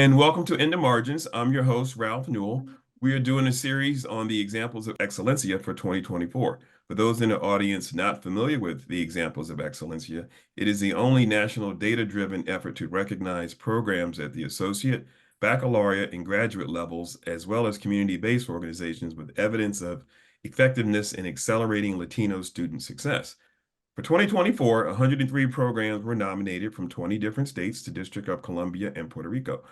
And welcome to In the Margins. I'm your host, Ralph Newell. We are doing a series on the Examples of Excelencia for 2024. For those in the audience not familiar with the Examples of Excelencia, it is the only national data-driven effort to recognize programs at the associate, baccalaureate, and graduate levels, as well as community-based organizations with evidence of effectiveness in accelerating Latino student success. For 2024, 103 programs were nominated from 20 different states, the District of Columbia, and Puerto Rico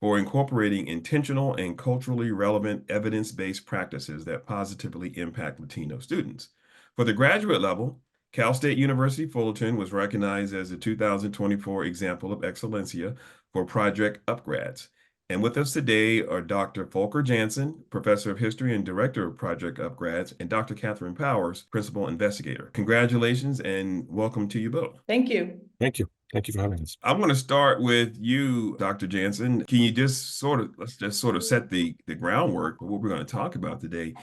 for incorporating intentional and culturally relevant evidence-based practices that positively impact Latino students. For the graduate level, Cal State University Fullerton was recognized as the 2024 Example of Excelencia for Project upGRADS. And with us today are Dr. Volker Janssen, Professor of History and Director of Project upGRADS, and Dr. Katherine Powers, Principal Investigator. Congratulations and welcome to you both. Thank you. Thank you. Thank you for having us. I'm going to start with you, Dr. Janssen. Can you let's just sort of set the groundwork for what we're going to talk about today.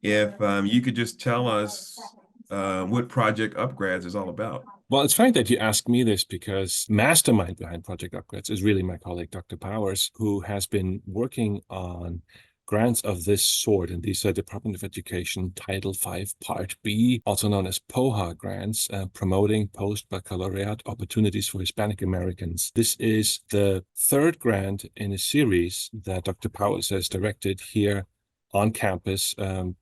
If you could just tell us what Project upGRADS is all about. Well, it's funny that you ask me this because mastermind behind Project upGRADS is really my colleague, Dr. Powers, who has been working on grants of this sort, and these are Department of Education Title V Part B, also known as POHA grants, promoting post-baccalaureate opportunities for Hispanic Americans. This is the third grant in a series that Dr. Powers has directed here on campus,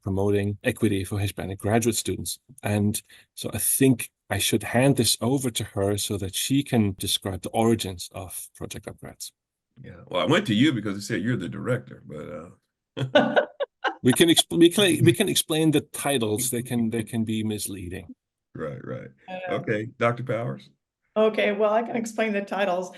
promoting equity for Hispanic graduate students. And so I think I should hand this over to her so that she can describe the origins of Project upGRADS. Yeah, well, I went to you because you said you're the director, but we can explain the titles. They can be misleading. Right. Okay, Dr. Powers. Okay, well, I can explain the titles.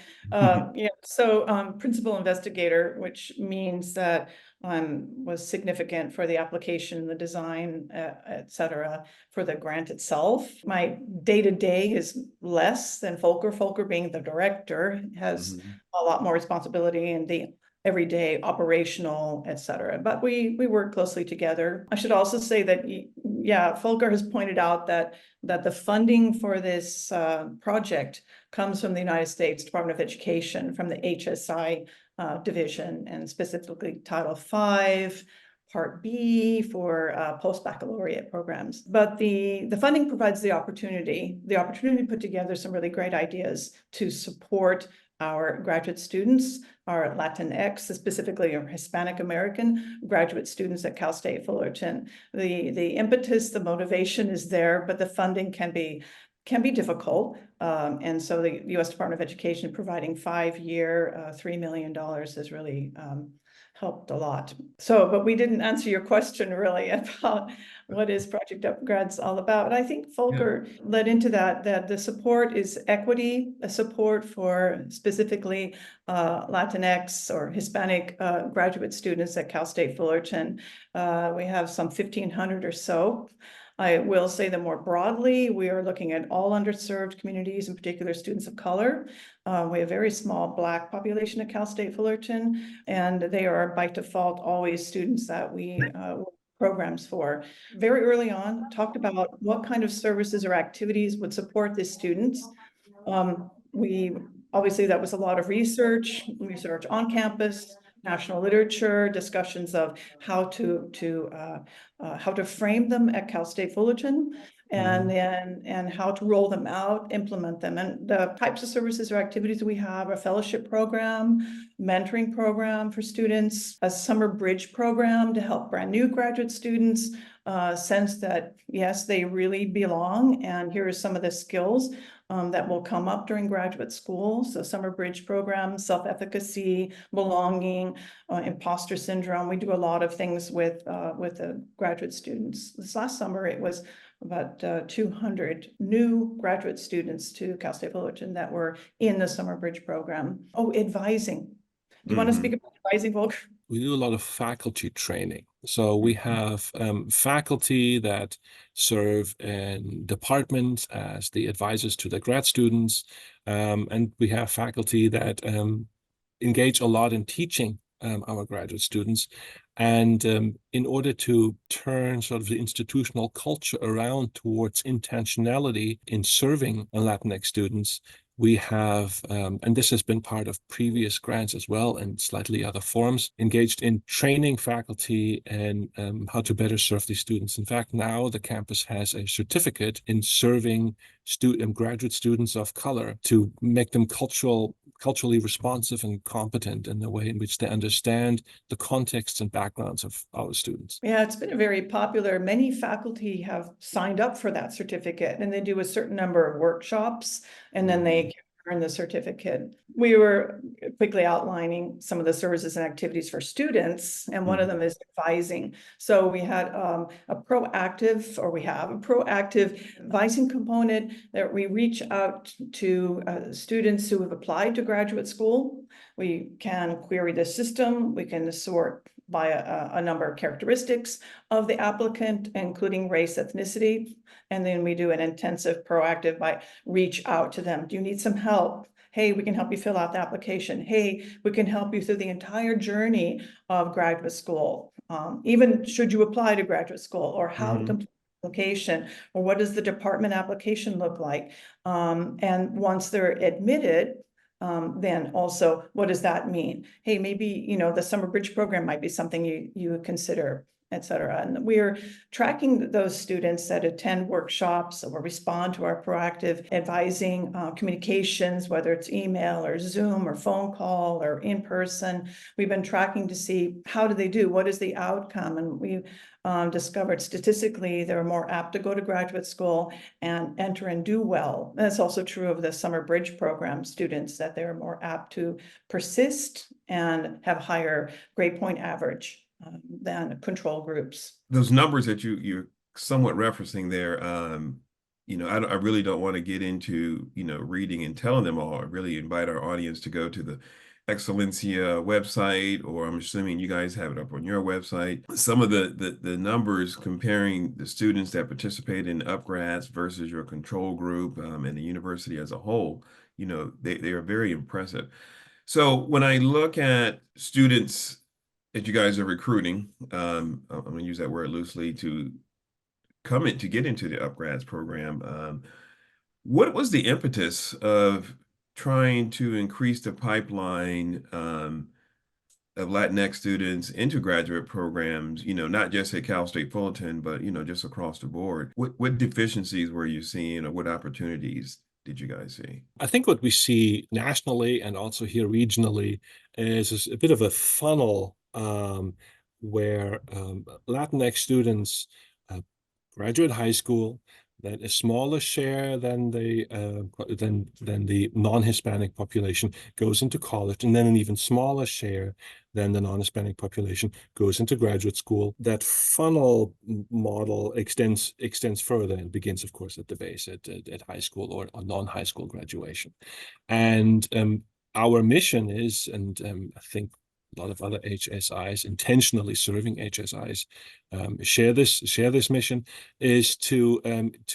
Principal Investigator, which means that was significant for the application, the design, et cetera, for the grant itself. My day-to-day is less than Volker. Volker, being the director, has a lot more responsibility in the everyday operational, et cetera. But we work closely together. I should also say that, Volker has pointed out that the funding for this project comes from the United States Department of Education, from the HSI division, and specifically Title V, Part B for post-baccalaureate programs. But the funding provides the opportunity to put together some really great ideas to support our graduate students, our Latinx, specifically our Hispanic American graduate students at Cal State Fullerton. The impetus, the motivation is there, but the funding can be difficult. And so the U.S. Department of Education providing 5-year, $3 million has really helped a lot. But we didn't answer your question really about what is Project upGRADS all about. I think Volker led into that the support is equity, a support for specifically Latinx or Hispanic graduate students at Cal State Fullerton. We have some 1,500 or so. I will say that more broadly, we are looking at all underserved communities, in particular students of color. We have a very small Black population at Cal State Fullerton, and they are by default always students that we programs for. Very early on, talked about what kind of services or activities would support the students. Obviously that was a lot of research on campus, national literature, discussions of how to frame them at Cal State Fullerton, and how to roll them out, implement them. And the types of services or activities we have: a fellowship program, mentoring program for students, a summer bridge program to help brand new graduate students sense that, yes, they really belong, and here are some of the skills that will come up during graduate school. So summer bridge program, self-efficacy, belonging, imposter syndrome. We do a lot of things with the graduate students. This last summer, it was about 200 new graduate students to Cal State Fullerton that were in the summer bridge program. Oh, advising. Do you want to speak about advising, Volker? We do a lot of faculty training. So we have faculty that serve in departments as the advisors to the grad students. And we have faculty that engage a lot in teaching our graduate students. And in order to turn sort of the institutional culture around towards intentionality in serving Latinx students, We have, and this has been part of previous grants as well in slightly other forms, engaged in training faculty and how to better serve these students. In fact, now the campus has a certificate in serving graduate students of color to make them culturally responsive and competent in the way in which they understand the contexts and backgrounds of our students. Yeah, it's been a very popular. Many faculty have signed up for that certificate, and they do a certain number of workshops, and then they earn the certificate. We were quickly outlining some of the services and activities for students, and one of them is advising. So we had we have a proactive advising component that we reach out to students who have applied to graduate school. We can query the system, we can sort by a number of characteristics of the applicant, including race, ethnicity. And then we do an intensive proactive by reach out to them. Do you need some help? Hey, we can help you fill out the application. Hey, we can help you through the entire journey of graduate school. Even should you apply to graduate school, or how to complete the application, or what does the department application look like? And once they're admitted, then also, what does that mean? Hey, maybe, the summer bridge program might be something you would consider, et cetera. And we're tracking those students that attend workshops or respond to our proactive advising communications, whether it's email or Zoom or phone call or in person. We've been tracking to see how do they do, what is the outcome, and we discovered statistically they're more apt to go to graduate school and enter and do well. And it's also true of the summer bridge program students, that they're more apt to persist and have higher grade point average than control groups. Those numbers that you're somewhat referencing there, I really don't want to get into, reading and telling them all. I really invite our audience to go to the Excelencia website, or I'm assuming you guys have it up on your website. Some of the numbers comparing the students that participate in upGRADS versus your control group and the university as a whole, they are very impressive. So when I look at students that you guys are recruiting, I'm going to use that word loosely, to get into the upGRADS program, what was the impetus of trying to increase the pipeline of Latinx students into graduate programs, not just at Cal State Fullerton, but, just across the board? What deficiencies were you seeing, or what opportunities did you guys see? I think what we see nationally and also here regionally is a bit of a funnel where Latinx students graduate high school, then a smaller share than the non-Hispanic population goes into college, and then an even smaller share than the non-Hispanic population goes into graduate school. That funnel model extends further and begins, of course, at the base at high school or non-high school graduation. And our mission is, and I think a lot of other HSIs, intentionally serving HSIs, share this mission, is to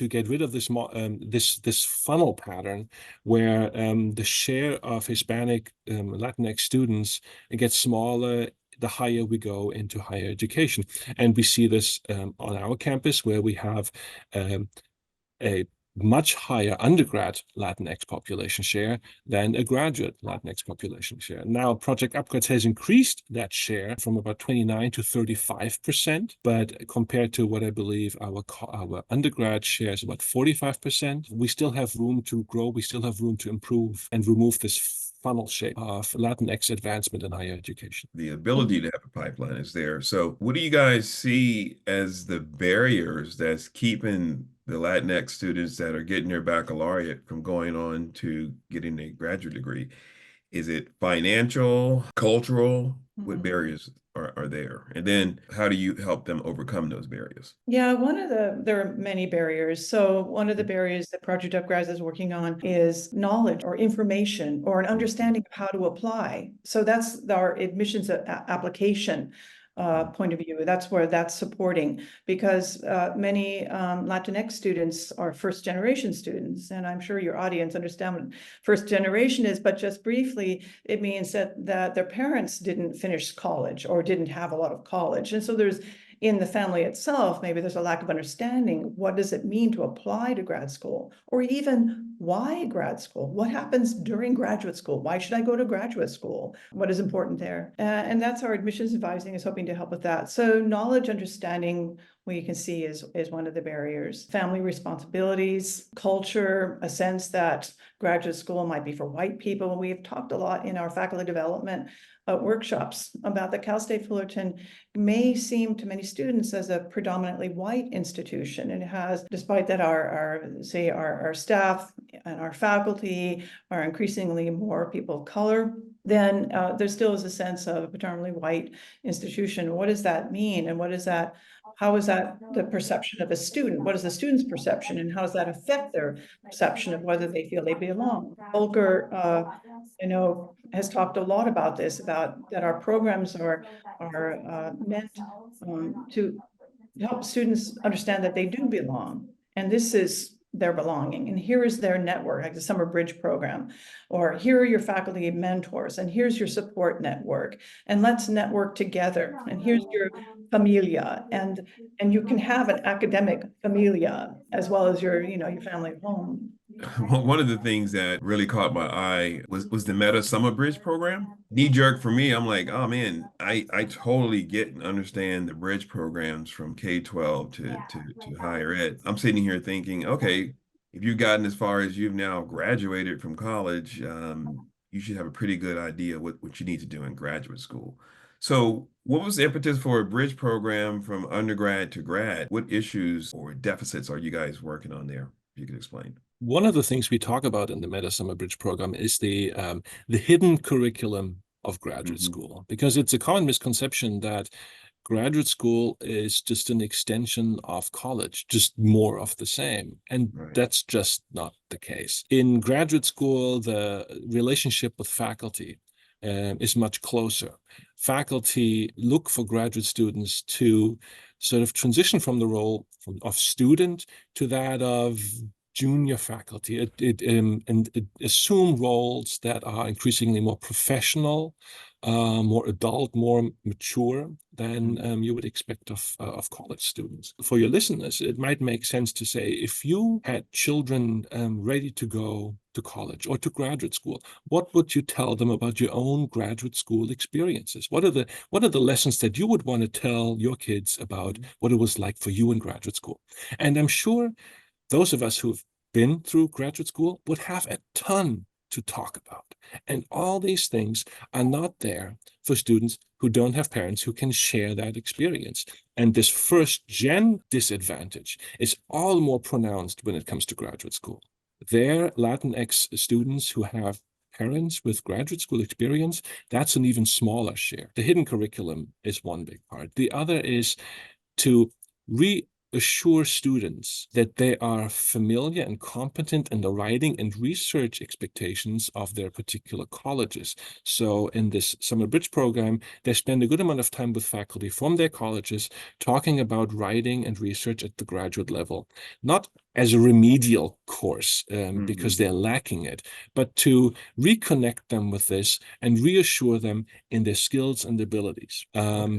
get rid of this funnel pattern where the share of Hispanic Latinx students gets smaller the higher we go into higher education. And we see this on our campus, where we have a much higher undergrad Latinx population share than a graduate Latinx population share. Now, Project upGRADS has increased that share from about 29 to 35%, but compared to what I believe our undergrad share is about 45%, we still have room to grow, we still have room to improve and remove this funnel shape of Latinx advancement in higher education. The ability to have a pipeline is there. So what do you guys see as the barriers that's keeping the Latinx students that are getting their baccalaureate from going on to getting a graduate degree? Is it financial, cultural? What barriers are there? And then how do you help them overcome those barriers? Yeah, there are many barriers. So one of the barriers that Project upGRADS is working on is knowledge or information or an understanding of how to apply. So that's our admissions application point of view. That's where that's supporting, because many Latinx students are first generation students, and I'm sure your audience understand what first generation is, but just briefly, it means that their parents didn't finish college or didn't have a lot of college. And so there's, in the family itself, maybe there's a lack of understanding. What does it mean to apply to grad school? Or even why grad school? What happens during graduate school? Why should I go to graduate school? What is important there? And that's our admissions advising is hoping to help with that. So knowledge, understanding, what you can see is one of the barriers. Family responsibilities, culture, a sense that graduate school might be for white people. We've talked a lot in our faculty development workshops about that Cal State Fullerton may seem to many students as a predominantly white institution. And it has, despite that our staff and our faculty are increasingly more people of color, then there still is a sense of a predominantly white institution. What does that mean? And how is that the perception of a student? What is the student's perception, and how does that affect their perception of whether they feel they belong? Volker, has talked a lot about this, about that our programs are meant to help students understand that they do belong, and this is their belonging, and here is their network, like the summer bridge program, or here are your faculty mentors, and here's your support network, and let's network together, and here's your familia, and you can have an academic familia as well as your family at home. One of the things that really caught my eye was the Meta Summer Bridge program. Knee jerk for me, I'm like, oh man, I totally get and understand the bridge programs from K-12 to higher ed. I'm sitting here thinking, okay, if you've gotten as far as you've now graduated from college, you should have a pretty good idea what you need to do in graduate school. So what was the impetus for a bridge program from undergrad to grad? What issues or deficits are you guys working on there? If you could explain. One of the things we talk about in the Meta Summer Bridge program is the hidden curriculum of graduate school, because it's a common misconception that graduate school is just an extension of college, just more of the same. And that's just not the case. In graduate school, the relationship with faculty is much closer. Faculty look for graduate students to sort of transition from the role of student to that of junior faculty, and assume roles that are increasingly more professional, more adult, more mature than you would expect of college students. For your listeners, it might make sense to say, if you had children ready to go to college or to graduate school, what would you tell them about your own graduate school experiences? What are the lessons that you would want to tell your kids about what it was like for you in graduate school? And I'm sure those of us who've been through graduate school would have a ton to talk about. And all these things are not there for students who don't have parents who can share that experience. And this first-gen disadvantage is all more pronounced when it comes to graduate school. Their Latinx students who have parents with graduate school experience, that's an even smaller share. The hidden curriculum is one big part. The other is to reassure students that they are familiar and competent in the writing and research expectations of their particular colleges. So in this Summer Bridge program, they spend a good amount of time with faculty from their colleges talking about writing and research at the graduate level, not as a remedial course because they're lacking it, but to reconnect them with this and reassure them in their skills and abilities.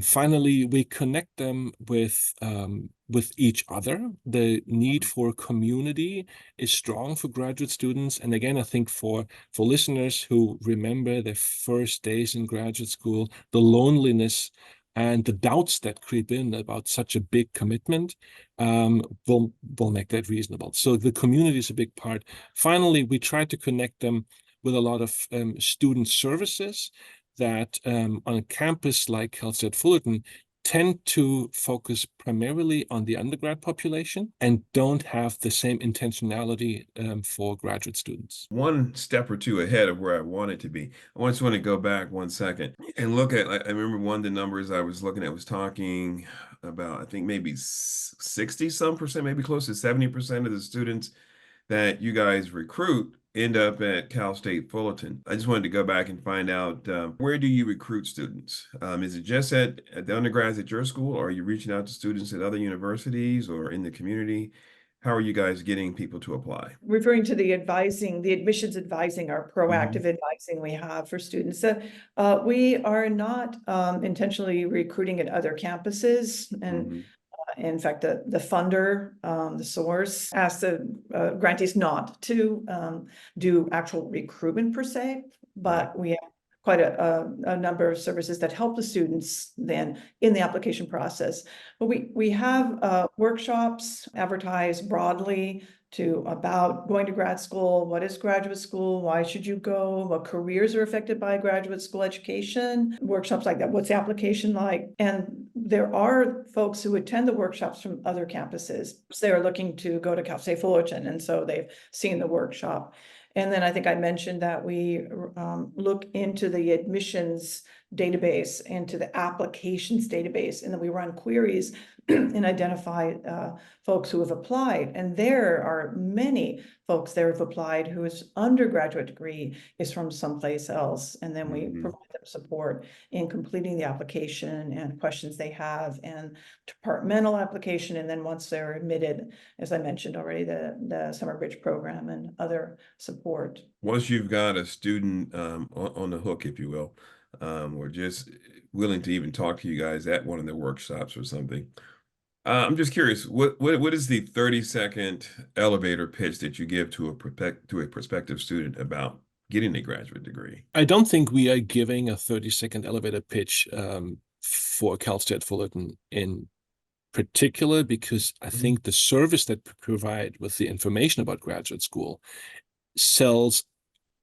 Finally, we connect them with each other. The need for community is strong for graduate students. And again, I think for listeners who remember their first days in graduate school, the loneliness and the doubts that creep in about such a big commitment will make that reasonable. So the community is a big part. Finally, we try to connect them with a lot of student services that on a campus like Cal State Fullerton tend to focus primarily on the undergrad population and don't have the same intentionality for graduate students. One step or two ahead of where I wanted to be. I just want to go back 1 second and look at, I remember one of the numbers I was looking at was talking about, I think maybe 60 some percent, maybe close to 70% of the students that you guys recruit end up at Cal State Fullerton. I just wanted to go back and find out, where do you recruit students? Is it just at the undergrads at your school, or are you reaching out to students at other universities or in the community? How are you guys getting people to apply? Referring to the admissions advising, our proactive advising we have for students. We are not intentionally recruiting at other campuses, and In fact, the funder, the source, asked the grantees not to do actual recruitment per se, but we have quite a number of services that help the students then in the application process. But we have workshops advertised broadly about going to grad school, what is graduate school, why should you go, what careers are affected by graduate school education, workshops like that, what's the application like? And there are folks who attend the workshops from other campuses. They're looking to go to Cal State Fullerton, and so they've seen the workshop. And then I think I mentioned that we look into the admissions database, into the applications database, and then we run queries and identify folks who have applied. And there are many folks there who've applied whose undergraduate degree is from someplace else. And then we provide them support in completing the application and questions they have, and departmental application. And then once they're admitted, as I mentioned already, the Summer Bridge program and other support. Once you've got a student on the hook, if you will, or just willing to even talk to you guys at one of the workshops or something, I'm just curious, what is the 30-second elevator pitch that you give to a prospective student about getting a graduate degree? I don't think we are giving a 30-second elevator pitch for Cal State Fullerton in particular, because I think the service that we provide with the information about graduate school sells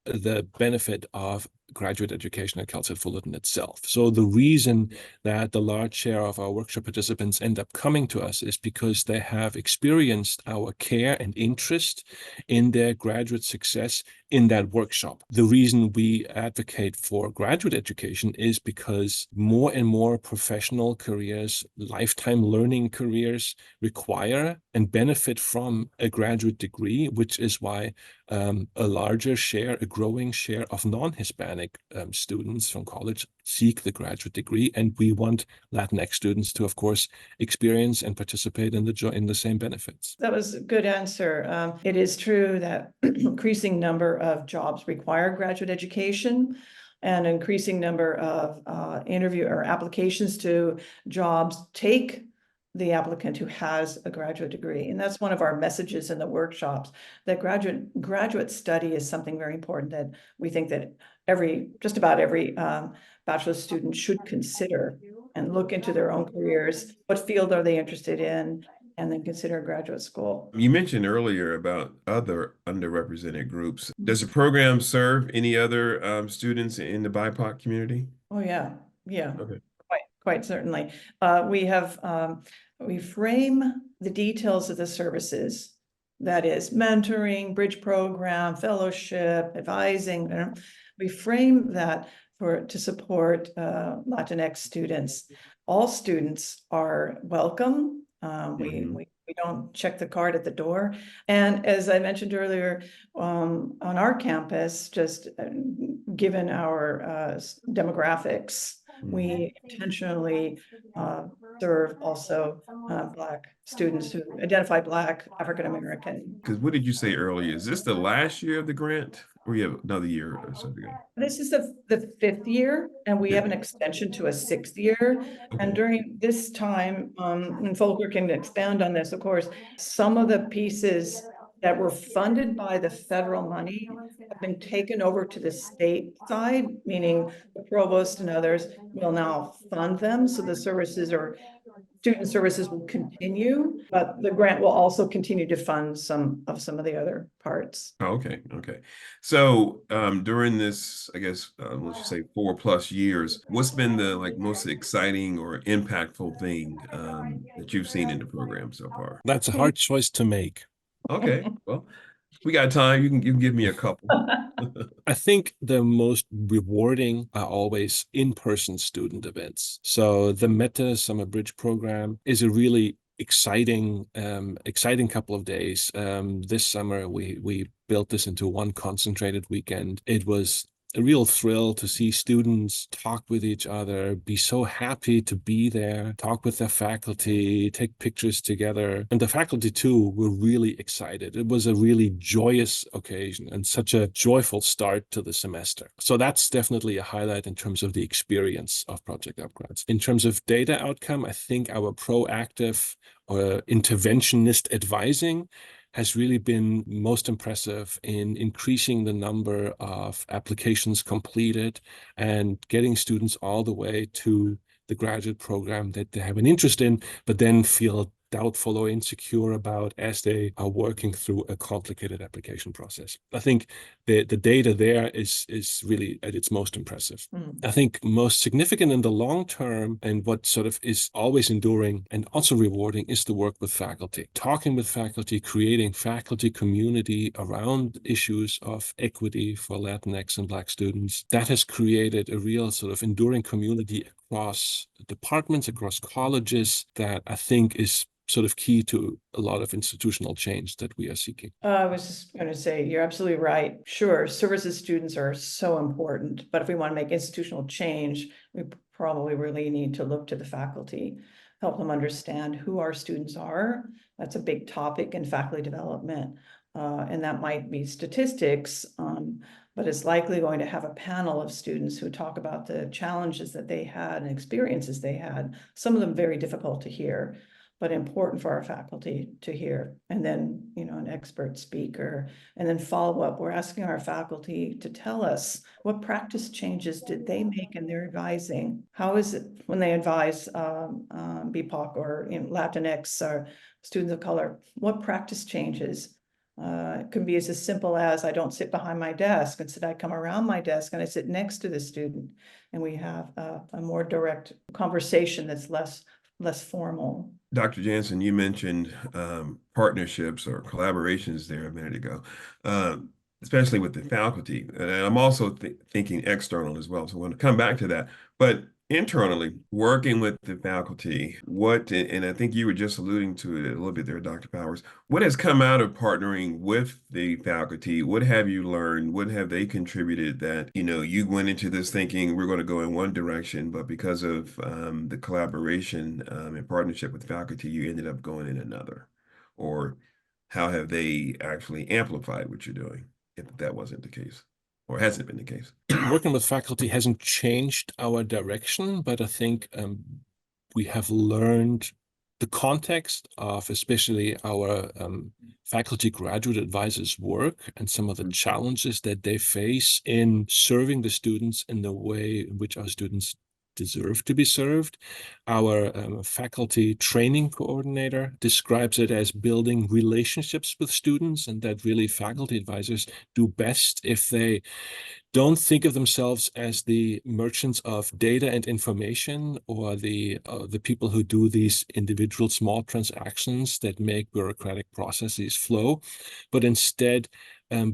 the benefit of graduate education at Cal State Fullerton itself. So the reason that the large share of our workshop participants end up coming to us is because they have experienced our care and interest in their graduate success in that workshop. The reason we advocate for graduate education is because more and more professional careers, lifetime learning careers, require and benefit from a graduate degree, which is why a larger share, a growing share of non-Hispanic students from college seek the graduate degree, and we want Latinx students to, of course, experience and participate in the same benefits. That was a good answer. It is true that increasing number of jobs require graduate education, and increasing number of interview or applications to jobs take the applicant who has a graduate degree. And that's one of our messages in the workshops, that graduate study is something very important that we think that just about every bachelor's student should consider, and look into their own careers. What field are they interested in? And then consider graduate school. You mentioned earlier about other underrepresented groups. Does the program serve any other students in the BIPOC community? Oh, yeah. Yeah. Okay. Quite certainly. We frame the details of the services, that is mentoring, bridge program, fellowship, advising. We frame that to support Latinx students. All students are welcome. We don't check the card at the door. And as I mentioned earlier, on our campus, just given our demographics, we intentionally serve also Black students who identify Black, African American. Because what did you say earlier? Is this the last year of the grant, or you have another year or something? This is the fifth year, and we have an extension to a 6th year. Okay. And during this time, and Volker can expand on this, of course, some of the pieces that were funded by the federal money have been taken over to the state side, meaning the provost and others will now fund them. So the student services will continue, but the grant will also continue to fund some of the other parts. Oh, okay. So during this, I guess, let's just say 4+ years, what's been the most exciting or impactful thing that you've seen in the program so far? That's a hard choice to make. Okay, well, we got time. You can give me a couple. I think the most rewarding are always in-person student events. So the Meta Summer Bridge program is a really exciting couple of days. This summer we built this into one concentrated weekend. It was a real thrill to see students talk with each other, be so happy to be there, talk with their faculty, take pictures together. And the faculty too were really excited. It was a really joyous occasion and such a joyful start to the semester. So that's definitely a highlight in terms of the experience of Project upGRADS. In terms of data outcome, I think our proactive interventionist advising has really been most impressive in increasing the number of applications completed and getting students all the way to the graduate program that they have an interest in, but then feel doubtful or insecure about as they are working through a complicated application process. I think the data there is really at its most impressive. I think most significant in the long term, and what sort of is always enduring and also rewarding, is the work with faculty. Talking with faculty, creating faculty community around issues of equity for Latinx and Black students. That has created a real sort of enduring community across departments, across colleges, that I think is sort of key to a lot of institutional change that we are seeking. I was just going to say, you're absolutely right. Sure, services students are so important, but if we want to make institutional change, we probably really need to look to the faculty, help them understand who our students are. That's a big topic in faculty development, and that might be statistics, but it's likely going to have a panel of students who talk about the challenges that they had and experiences they had, some of them very difficult to hear, but important for our faculty to hear. And then, an expert speaker, and then follow up. We're asking our faculty to tell us what practice changes did they make in their advising? How is it when they advise BIPOC or Latinx or students of color? What practice changes? It can be as simple as I don't sit behind my desk. Instead, I come around my desk and I sit next to the student, and we have a more direct conversation that's less formal. Dr. Janssen, you mentioned partnerships or collaborations there a minute ago, especially with the faculty. And I'm also thinking external as well. So I want to come back to that. But internally, working with the faculty, and I think you were just alluding to it a little bit there, Dr. Powers, what has come out of partnering with the faculty? What have you learned? What have they contributed that, you went into this thinking we're going to go in one direction, but because of the collaboration and partnership with faculty, you ended up going in another? Or how have they actually amplified what you're doing, if that wasn't the case? Or hasn't been the case? Working with faculty hasn't changed our direction, but I think we have learned the context of especially our faculty graduate advisors' work and some of the challenges that they face in serving the students in the way in which our students deserve to be served. Our faculty training coordinator describes it as building relationships with students, and that really faculty advisors do best if they don't think of themselves as the merchants of data and information, or the people who do these individual small transactions that make bureaucratic processes flow, but instead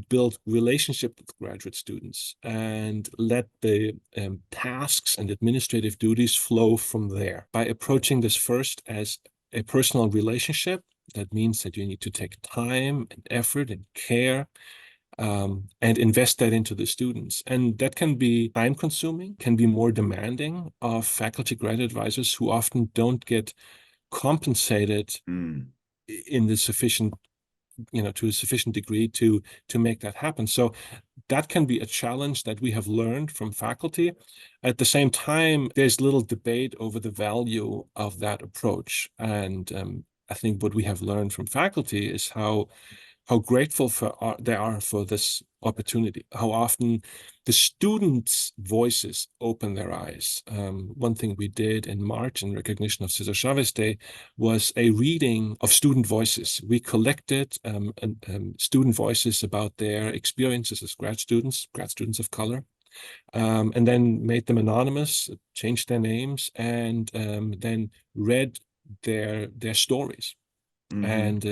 build relationship with graduate students and let the tasks and administrative duties flow from there. By approaching this first as a personal relationship, that means that you need to take time and effort and care and invest that into the students. And that can be time consuming, can be more demanding of faculty graduate advisors who often don't get compensated in the sufficient, to a sufficient degree to make that happen. So that can be a challenge that we have learned from faculty. At the same time, there's little debate over the value of that approach. And I think what we have learned from faculty is how grateful they are for this opportunity, how often the students' voices open their eyes. One thing we did in March in recognition of Cesar Chavez Day was a reading of student voices. We collected student voices about their experiences as grad students of color, and then made them anonymous, changed their names, and then read their stories. And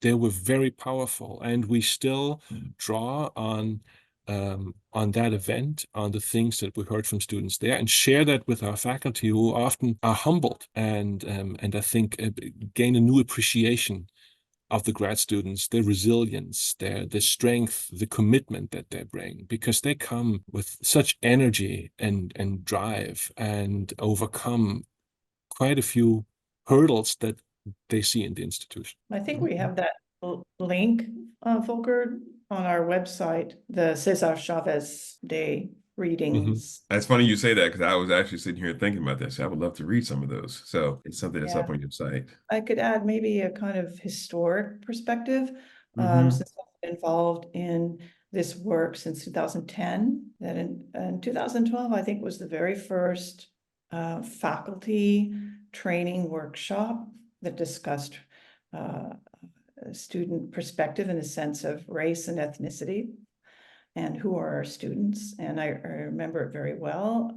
they were very powerful, and we still draw on that event, on the things that we heard from students there, and share that with our faculty, who often are humbled and I think gain a new appreciation of the grad students, their resilience, their strength, the commitment that they bring, because they come with such energy and drive and overcome quite a few hurdles that they see in the institution. I think we have that link, Volker, on our website, the Cesar Chavez Day readings. It's funny you say that because I was actually sitting here thinking about this. I would love to read some of those. So it's something that's up Yeah. on your site. I could add maybe a kind of historic perspective, Mm-hmm. since I've been involved in this work since 2010. That in 2012, I think was the very first faculty training workshop that discussed student perspective in the sense of race and ethnicity and who are our students. And I remember it very well.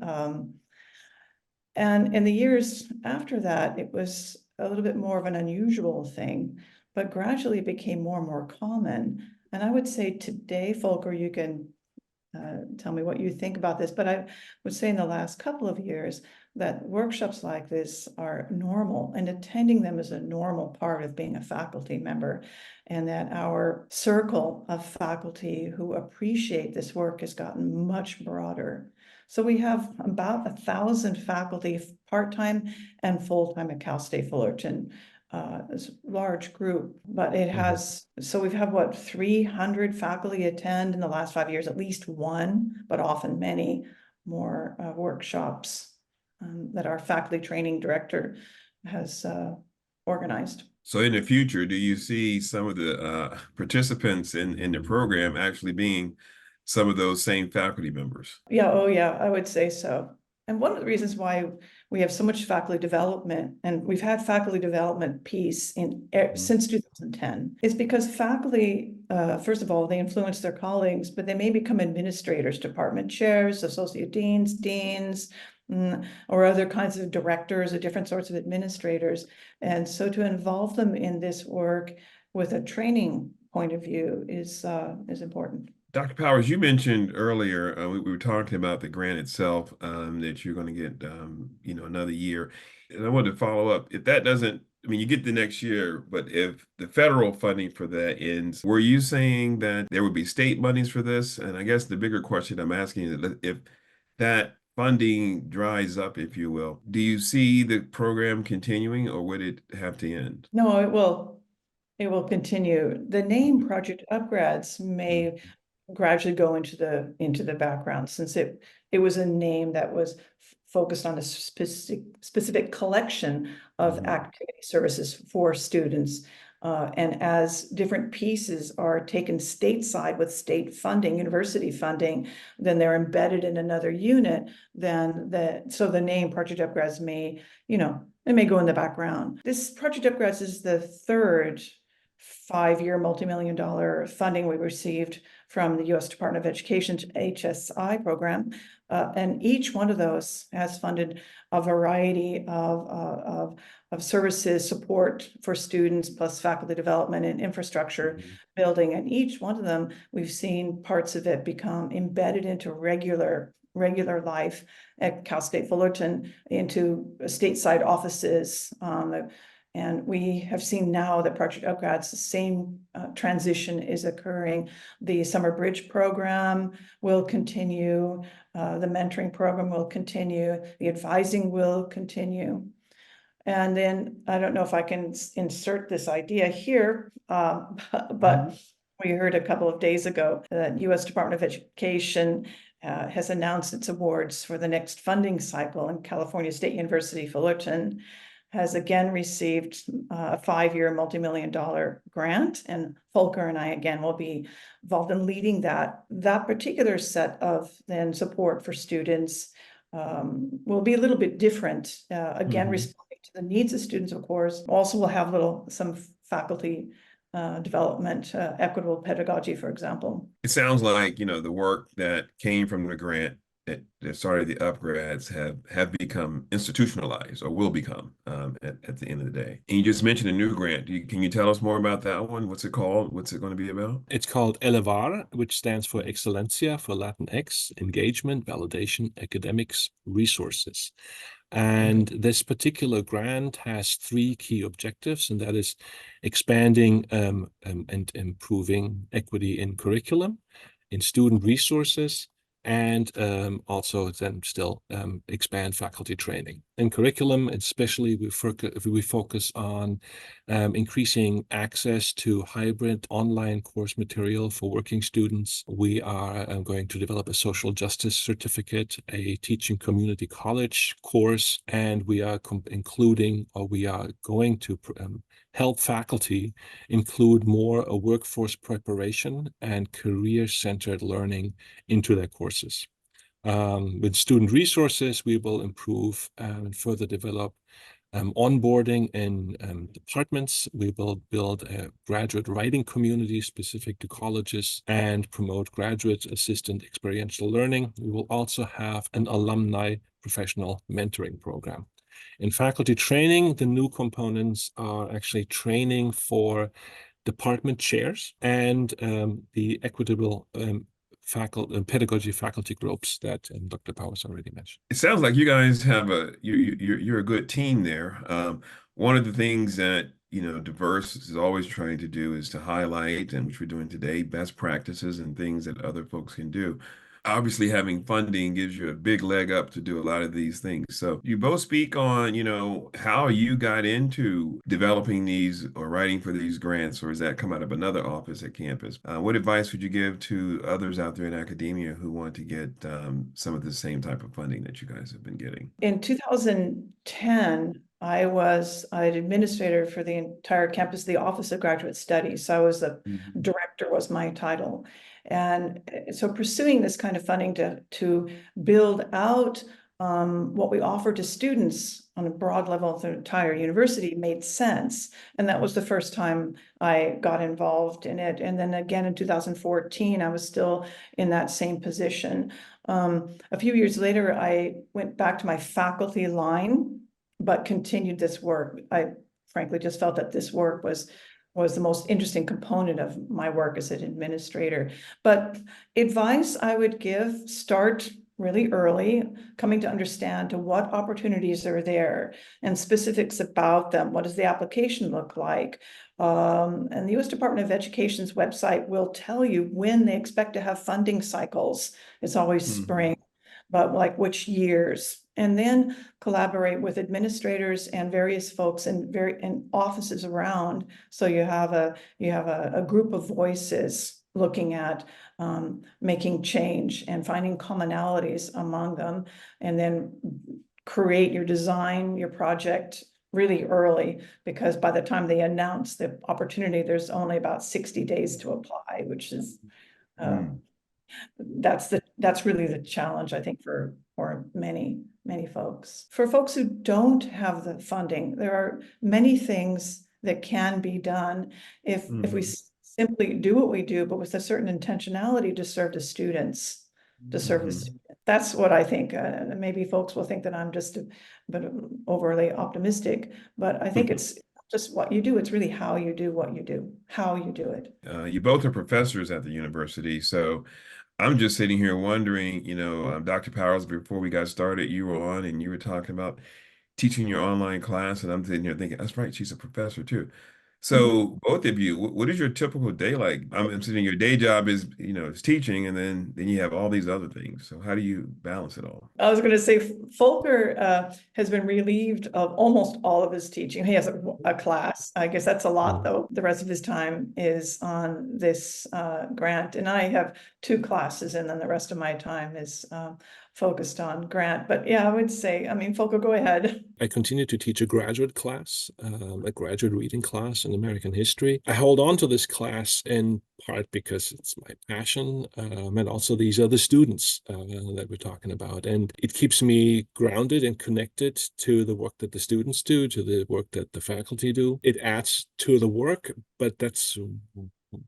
And in the years after that, it was a little bit more of an unusual thing, but gradually it became more and more common. And I would say today, Volker, you can tell me what you think about this, but I would say in the last couple of years that workshops like this are normal, and attending them is a normal part of being a faculty member, and that our circle of faculty who appreciate this work has gotten much broader. So we have about 1,000 faculty, part-time and full-time at Cal State Fullerton. It's a large group, but it has, so we've had what, 300 faculty attend in the last 5 years, at least one, but often many more workshops that our faculty training director has organized. So in the future, do you see some of the participants in the program actually being some of those same faculty members? Yeah, oh yeah, I would say so. And one of the reasons why we have so much faculty development, and we've had faculty development piece in since 2010, is because faculty, first of all, they influence their colleagues, but they may become administrators, department chairs, associate deans, or other kinds of directors or different sorts of administrators. And so to involve them in this work with a training point of view is important. Dr. Powers, you mentioned earlier, we were talking about the grant itself, that you're going to get, another year. And I wanted to follow up. If that doesn't, I mean, you get the next year, but if the federal funding for that ends, were you saying that there would be state monies for this? And I guess the bigger question I'm asking is if that funding dries up, if you will, do you see the program continuing or would it have to end? No, it will. It will continue. The name Project upGRADS may gradually go into the background, since it was a name that was focused on a specific collection of activity services for students. And as different pieces are taken stateside with state funding, university funding, then they're embedded in another unit, so the name Project upGRADS may, it may go in the background. This Project upGRADS is the third 5-year multi-million-dollar funding we received from the U.S. Department of Education's HSI program. And each one of those has funded a variety of services, support for students, plus faculty development and infrastructure building. And each one of them, we've seen parts of it become embedded into regular life at Cal State Fullerton, into stateside offices. And we have seen now that Project upGRADS, the same transition is occurring. The Summer Bridge program will continue. The mentoring program will continue. The advising will continue. And then I don't know if I can insert this idea here, but we heard a couple of days ago that U.S. Department of Education has announced its awards for the next funding cycle, and California State University Fullerton has again received a 5-year multi-million-dollar grant, and Volker and I again will be involved in leading that particular set of then support for students. Will be a little bit different, again responding to the needs of students, of course. Also we'll have some faculty development, equitable pedagogy, for example. It sounds like, the work that came from the grant that started the upGRADS have become institutionalized, or will become, at the end of the day. And you just mentioned a new grant. Can you tell us more about that one? What's it called? What's it going to be about? It's called Elevar, which stands for Excelencia for Latinx, engagement, validation, academics, resources. And this particular grant has 3 key objectives, and that is expanding and improving equity in curriculum, in student resources, and also then still expand faculty training. in curriculum, especially we focus on increasing access to hybrid online course material for working students. We are going to develop a social justice certificate, a teaching community college course, and we are going to help faculty include more workforce preparation and career-centered learning into their courses. With student resources, we will improve and further develop onboarding in departments. We will build a graduate writing community specific to colleges and promote graduate assistant experiential learning. We will also have an alumni professional mentoring program. In faculty training, the new components are actually training for department chairs and the equitable pedagogy faculty groups that Dr. Powers already mentioned. It sounds like you guys have you're a good team there. One of the things that Diverse is always trying to do is to highlight, and which we're doing today, best practices and things that other folks can do. Obviously, having funding gives you a big leg up to do a lot of these things. So you both speak on, how you got into developing these or writing for these grants, or does that come out of another office at campus? What advice would you give to others out there in academia who want to get some of the same type of funding that you guys have been getting? In 2010, I was an administrator for the entire campus, the Office of Graduate Studies. So I was the director was my title. And so pursuing this kind of funding to build out what we offer to students on a broad level of the entire university made sense. And that was the first time I got involved in it. And then again in 2014, I was still in that same position. A few years later, I went back to my faculty line, but continued this work. I frankly just felt that this work was the most interesting component of my work as an administrator. But advice I would give, start really early, coming to understand what opportunities are there and specifics about them. What does the application look like? And the U.S. Department of Education's website will tell you when they expect to have funding cycles. It's always spring, but like which years. And then collaborate with administrators and various folks and offices around. So you have a group of voices looking at making change and finding commonalities among them, and then create your design, your project really early, because by the time they announce the opportunity, there's only about 60 days to apply, which is that's really the challenge, I think, for many folks. For folks who don't have the funding, there are many things that can be done if we simply do what we do, but with a certain intentionality to serve the students, That's what I think. Maybe folks will think that I'm just a bit overly optimistic, but I think it's just what you do. It's really how you do what you do, how you do it. You both are professors at the university, so I'm just sitting here wondering, Dr. Powers, before we got started, you were on and you were talking about teaching your online class, and I'm sitting here thinking, that's right, she's a professor too. So both of you, what is your typical day like? I'm sitting, your day job is, is teaching, and then you have all these other things. So how do you balance it all? I was going to say, Volker has been relieved of almost all of his teaching. He has a class. I guess that's a lot, though. The rest of his time is on this grant, and I have 2 classes, and then the rest of my time is focused on grant. But yeah, I would say, Volker, go ahead. I continue to teach a graduate class, a graduate reading class in American history. I hold on to this class in part because it's my passion, and also these are the students that we're talking about. And it keeps me grounded and connected to the work that the students do, to the work that the faculty do. It adds to the work, but that's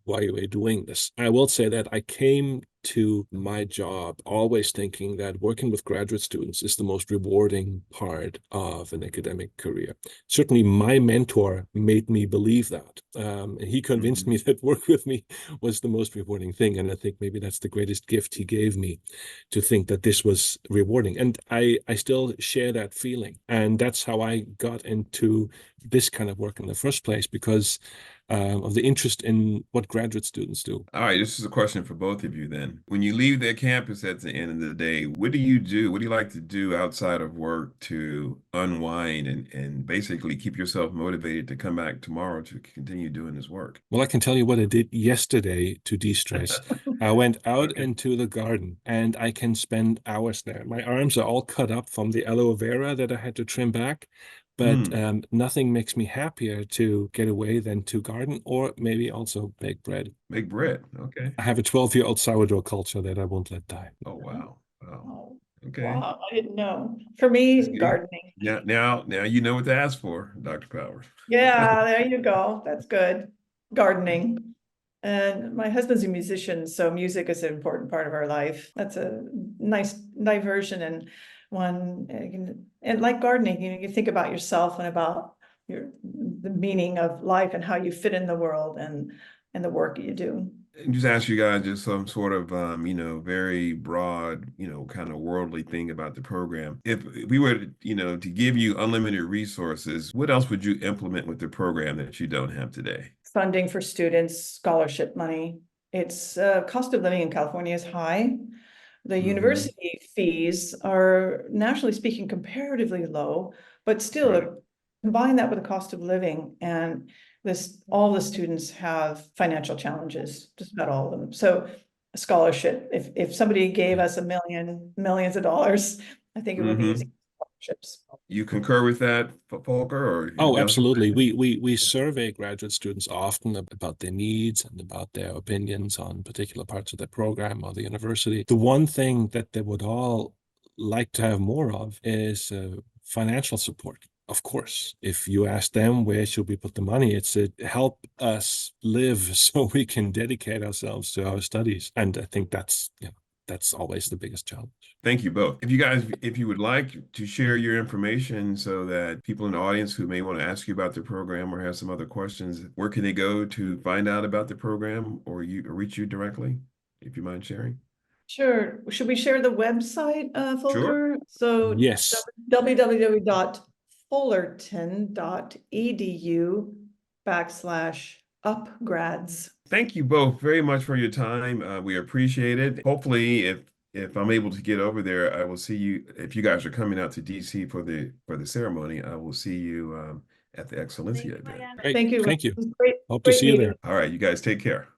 why we're doing this. I will say that I came to my job always thinking that working with graduate students is the most rewarding part of an academic career. Certainly my mentor made me believe that. He convinced me that work with me was the most rewarding thing. And I think maybe that's the greatest gift he gave me, to think that this was rewarding. And I still share that feeling. And that's how I got into this kind of work in the first place, because of the interest in what graduate students do. All right, this is a question for both of you then. When you leave their campus at the end of the day, what do you do? What do you like to do outside of work to unwind and basically keep yourself motivated to come back tomorrow to continue doing this work? Well, I can tell you what I did yesterday to de-stress. I went out Okay. into the garden and I can spend hours there. My arms are all cut up from the aloe vera that I had to trim back, but nothing makes me happier to get away than to garden or maybe also bake bread. Make bread. Okay. I have a 12-year-old sourdough culture that I won't let die. Oh, wow. Wow. Oh, Okay. wow, I didn't know. For me, See? gardening. Now you know what to ask for, Dr. Powers. Yeah, there you go. That's good. Gardening. And my husband's a musician, so music is an important part of our life. That's a nice diversion and one, and like gardening, you think about yourself and about the meaning of life and how you fit in the world and the work you do. And just ask you guys just some sort of, very broad, kind of worldly thing about the program. If we were, to give you unlimited resources, what else would you implement with the program that you don't have today? Funding for students, scholarship money. It's cost of living in California is high. The university fees are, nationally speaking, comparatively low, but still Right. combine that with the cost of living, and all the students have financial challenges, just about all of them. So a scholarship, if somebody gave us millions of dollars, I think it would be using scholarships. You concur with that, Volker, or Oh, anything else you absolutely. want to We survey graduate students often about their needs and about their opinions on particular parts of the program or the university. The one thing that they would all like to have more of is financial support. Of course, if you ask them where should we put the money, it's to help us live so we can dedicate ourselves to our studies. And I think that's always the biggest challenge. Thank you both. If you would like to share your information so that people in the audience who may want to ask you about the program or have some other questions, where can they go to find out about the program or reach you directly, if you mind sharing? Sure. Should we share the website, Sure. Volker? So Yes. www.fullerton.edu/upgrads. Thank you both very much for your time. We appreciate it. Hopefully, if I'm able to get over there, I will see you. If you guys are coming out to DC for the ceremony, I will see you at the Excelencia event. Great. Thank you. Thank you. It was great, Hope to great see you meeting. there. All right, you guys take care.